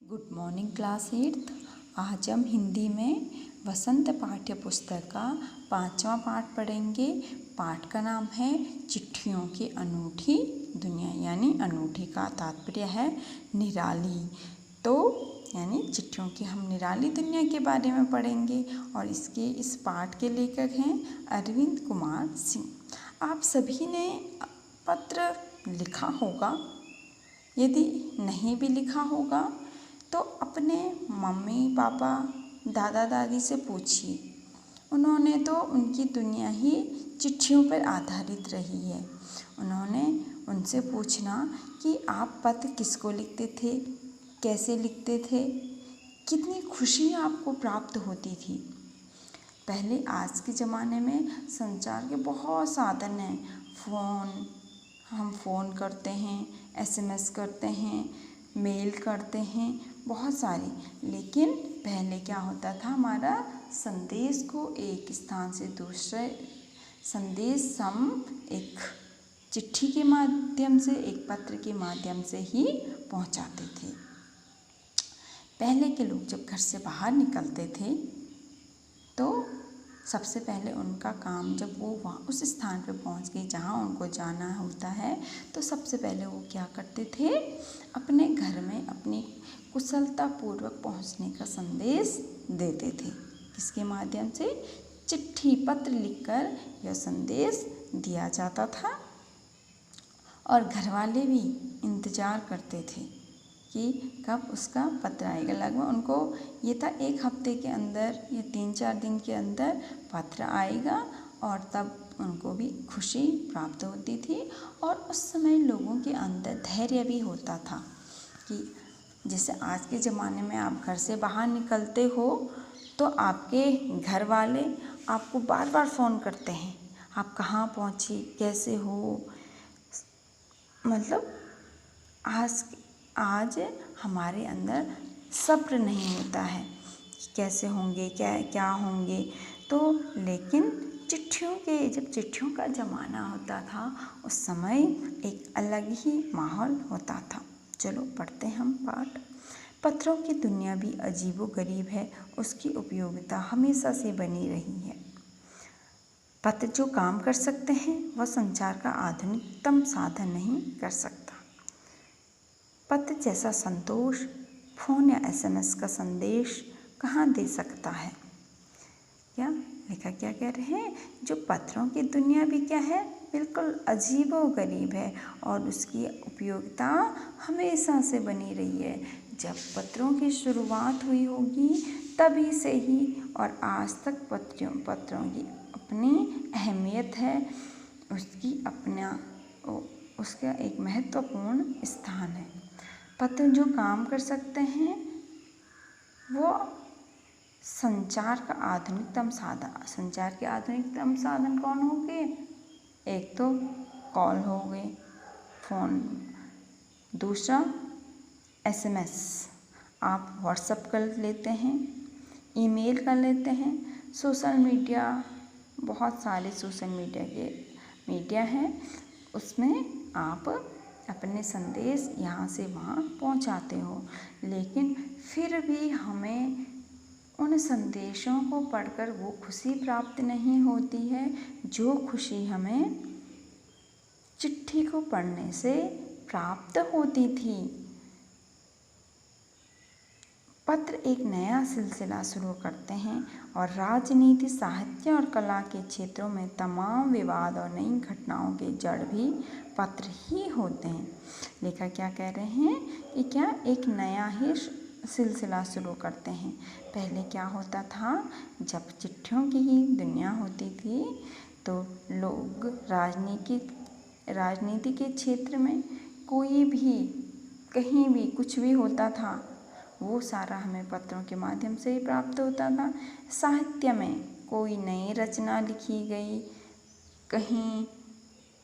Good morning class 8th। आज हम हिंदी में वसंत पाठ्य पुस्तक का 5वां पाठ पढ़ेंगे। पाठ का नाम है चिट्ठियों की अनूठी दुनिया, यानी अनूठी का तात्पर्य है निराली। तो यानी चिट्ठियों की हम निराली दुनिया के बारे में पढ़ेंगे और इस पाठ के लेखक हैं अरविंद कुमार सिंह। आप सभी ने पत्र लिखा होगा, यदि नहीं भी लिखा होगा तो अपने मम्मी पापा दादा दादी से पूछिए। उन्होंने तो उनकी दुनिया ही चिट्ठियों पर आधारित रही है। उन्होंने उनसे पूछना कि आप पत्र किसको लिखते थे, कैसे लिखते थे, कितनी खुशी आपको प्राप्त होती थी। पहले आज के ज़माने में संचार के बहुत साधन हैं। हम फ़ोन करते हैं, SMS करते हैं, मेल करते हैं, बहुत सारी। लेकिन पहले क्या होता था, हमारा संदेश को एक स्थान से दूसरे संदेश हम एक चिट्ठी के माध्यम से, एक पत्र के माध्यम से ही पहुंचाते थे। पहले के लोग जब घर से बाहर निकलते थे तो सबसे पहले उनका काम, जब वो वहाँ उस स्थान पर पहुँच गए जहाँ उनको जाना होता है, तो सबसे पहले वो क्या करते थे, अपने घर में अपनी कुशलतापूर्वक पहुँचने का संदेश देते थे। किसके माध्यम से? चिट्ठी पत्र लिखकर यह संदेश दिया जाता था और घर वाले भी इंतज़ार करते थे कि कब उसका पत्र आएगा। लगभग उनको ये था 1 हफ्ते के अंदर या 3-4 दिन के अंदर पत्र आएगा और तब उनको भी खुशी प्राप्त होती थी। और उस समय लोगों के अंदर धैर्य भी होता था कि जैसे आज के ज़माने में आप घर से बाहर निकलते हो तो आपके घर वाले आपको बार बार फ़ोन करते हैं, आप कहाँ पहुँची, कैसे हो। मतलब आज हमारे अंदर सब्र नहीं होता है कि कैसे होंगे, क्या होंगे। तो लेकिन जब चिट्ठियों का ज़माना होता था उस समय एक अलग ही माहौल होता था। चलो पढ़ते हम पाठ। पत्रों की दुनिया भी अजीबोगरीब है, उसकी उपयोगिता हमेशा से बनी रही है। पत्र जो काम कर सकते हैं वह संचार का आधुनिकतम साधन नहीं कर सकता। पत्र जैसा संतोष फ़ोन या SMS का संदेश कहाँ दे सकता है। क्या लेखक क्या कह रहे हैं, जो पत्रों की दुनिया भी क्या है, बिल्कुल अजीबोगरीब है और उसकी उपयोगिता हमेशा से बनी रही है। जब पत्रों की शुरुआत हुई होगी तभी से ही और आज तक पत्रों की अपनी अहमियत है, उसका एक महत्वपूर्ण स्थान है। पत्र जो काम कर सकते हैं वो संचार के आधुनिकतम साधन कौन हो गए? एक तो कॉल हो गए, फ़ोन, दूसरा SMS, आप व्हाट्सएप कर लेते हैं, ईमेल कर लेते हैं, सोशल मीडिया, बहुत सारे सोशल मीडिया हैं, उसमें आप अपने संदेश यहाँ से वहाँ पहुँचाते हो। लेकिन फिर भी हमें उन संदेशों को पढ़कर वो खुशी प्राप्त नहीं होती है जो खुशी हमें चिट्ठी को पढ़ने से प्राप्त होती थी। पत्र एक नया सिलसिला शुरू करते हैं और राजनीति, साहित्य और कला के क्षेत्रों में तमाम विवाद और नई घटनाओं के जड़ भी पत्र ही होते हैं। लेखक क्या कह रहे हैं कि क्या एक नया ही सिलसिला शुरू करते हैं। पहले क्या होता था, जब चिट्ठियों की ही दुनिया होती थी तो लोग राजनीति के क्षेत्र में कोई भी कहीं भी कुछ भी होता था वो सारा हमें पत्रों के माध्यम से ही प्राप्त होता था। साहित्य में कोई नई रचना लिखी गई, कहीं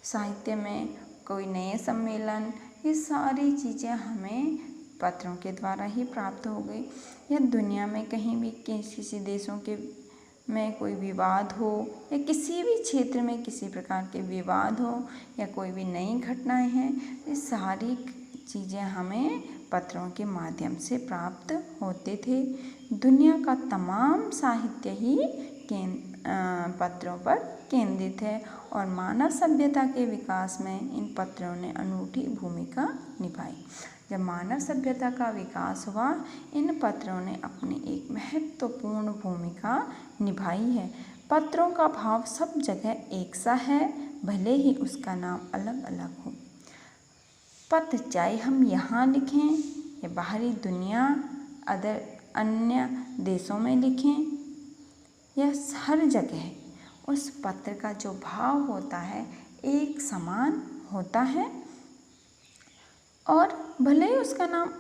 साहित्य में कोई नए सम्मेलन, ये सारी चीज़ें हमें पत्रों के द्वारा ही प्राप्त हो गई। या दुनिया में कहीं भी किसी देशों के में कोई विवाद हो या किसी भी क्षेत्र में किसी प्रकार के विवाद हो या कोई भी नई घटनाएं हैं, ये सारी चीज़ें हमें पत्रों के माध्यम से प्राप्त होते थे। दुनिया का तमाम साहित्य ही पत्रों पर केंद्रित है और मानव सभ्यता के विकास में इन पत्रों ने अनूठी भूमिका निभाई। जब मानव सभ्यता का विकास हुआ, इन पत्रों ने अपनी एक महत्वपूर्ण भूमिका निभाई है। पत्रों का भाव सब जगह एक सा है, भले ही उसका नाम अलग अलग हो। पत्र चाहे हम यहाँ लिखें या बाहरी दुनिया अन्य देशों में लिखें, यह हर जगह उस पत्र का जो भाव होता है एक समान होता है। और भले ही उसका नाम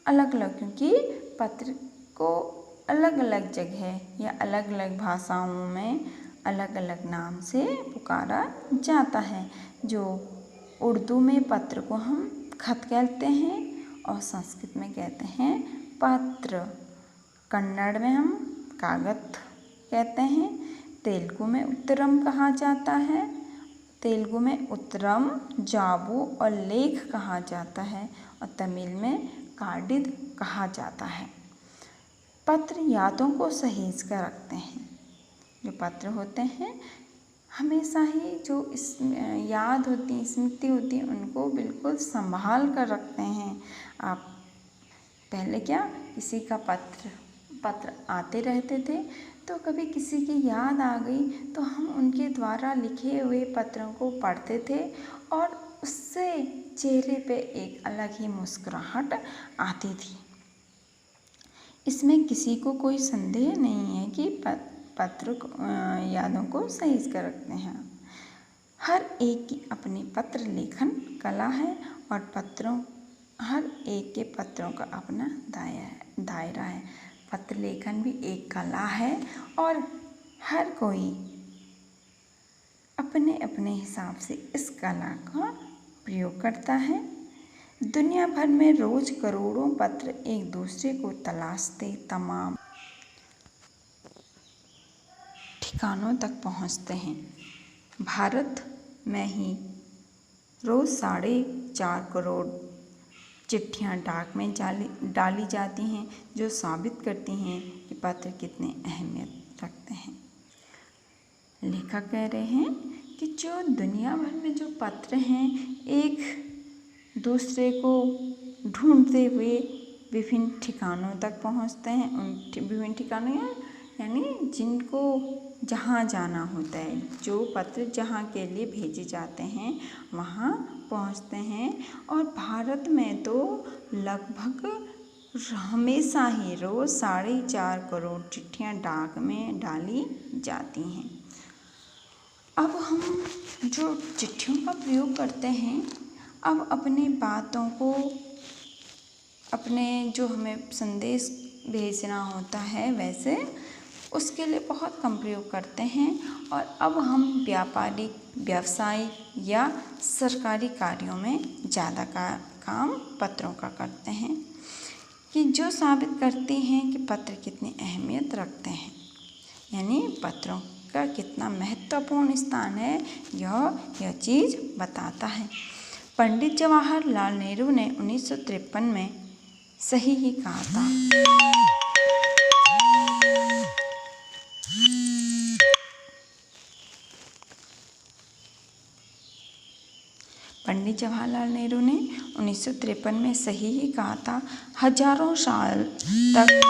अलग अलग, क्योंकि पत्र को अलग अलग जगह या अलग अलग भाषाओं में अलग अलग नाम से पुकारा जाता है। जो उर्दू में पत्र को हम खत कहते हैं और संस्कृत में कहते हैं पत्र। कन्नड़ में हम कागज कहते हैं। तेलुगु में उत्तरम कहा जाता है। तेलुगु में उत्तरम, जाबू और लेख कहा जाता है और तमिल में काडिद कहा जाता है। पत्र यादों को सहेज कर रखते हैं। जो पत्र होते हैं हमेशा ही जो याद होती, स्मृति होती, उनको बिल्कुल संभाल कर रखते हैं। आप पहले क्या किसी का पत्र आते रहते थे, तो कभी किसी की याद आ गई तो हम उनके द्वारा लिखे हुए पत्रों को पढ़ते थे और उससे चेहरे पे एक अलग ही मुस्कुराहट आती थी। इसमें किसी को कोई संदेह नहीं है कि पत्र यादों को सहेज कर रखते हैं। हर एक की अपनी पत्र लेखन कला है और हर एक के पत्रों का अपना दायरा है। पत्र लेखन भी एक कला है और हर कोई अपने अपने हिसाब से इस कला का प्रयोग करता है। दुनिया भर में रोज करोड़ों पत्र एक दूसरे को तलाशते तमाम ठिकानों तक पहुंचते हैं। भारत में ही रोज 4.5 करोड़ चिट्ठियां डाक में डाली जाती हैं, जो साबित करती हैं कि पत्र कितने अहमियत रखते हैं। लेखक कह रहे हैं कि जो दुनिया भर में जो पत्र हैं एक दूसरे को ढूंढते हुए विभिन्न ठिकानों तक पहुंचते हैं। उन विभिन्न ठिकानों यानी जिनको जहाँ जाना होता है, जो पत्र जहाँ के लिए भेजे जाते हैं वहाँ पहुँचते हैं। और भारत में तो लगभग हमेशा ही रोज़ 4.5 करोड़ चिट्ठियाँ डाक में डाली जाती हैं। अब हम जो चिट्ठियों का प्रयोग करते हैं, अब अपनी बातों को, अपने जो हमें संदेश भेजना होता है वैसे उसके लिए बहुत कम प्रयोग करते हैं। और अब हम व्यापारिक, व्यवसायिक या सरकारी कार्यों में ज़्यादा काम पत्रों का करते हैं, कि जो साबित करते हैं कि पत्र कितनी अहमियत रखते हैं, यानी पत्रों का कितना महत्वपूर्ण स्थान है, यह चीज़ बताता है। पंडित जवाहरलाल नेहरू ने 1953 में सही ही कहा था। पंडित जवाहरलाल नेहरू ने 1953 में सही ही कहा था, हजारों साल तक